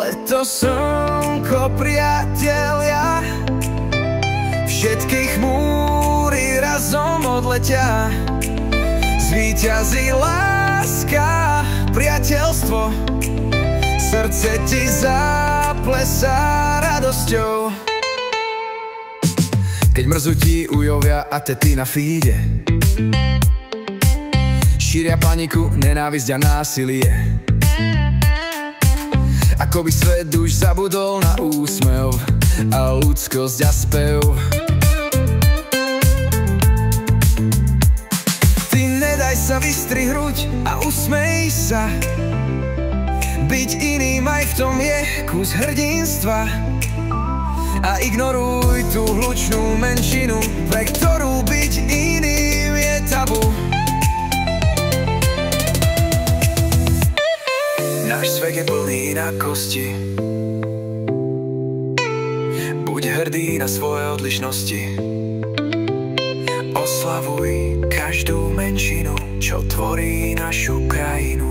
Leto, slnko, priatelia, všetky chmúry razom odletia. Zvíťazí láska, priateľstvo, srdce ti zaplesá radosťou. Keď mrzutí ujovia a tety na feede, šíria paniku, nenávisť a násilie. Ako by svet už zabudol na úsmev a ľudskosť a spev. Ty nedaj sa vystrih hruď a usmej sa. Byť iným aj v tom je kus hrdinstva. A ignoruj tú hlučnú menšinu, pre ktorú byť iným je tabu. Náš svet je plný inakosti. Buď hrdý na svoje odlišnosti. Oslavuj každú menšinu, čo tvorí našu krajinu.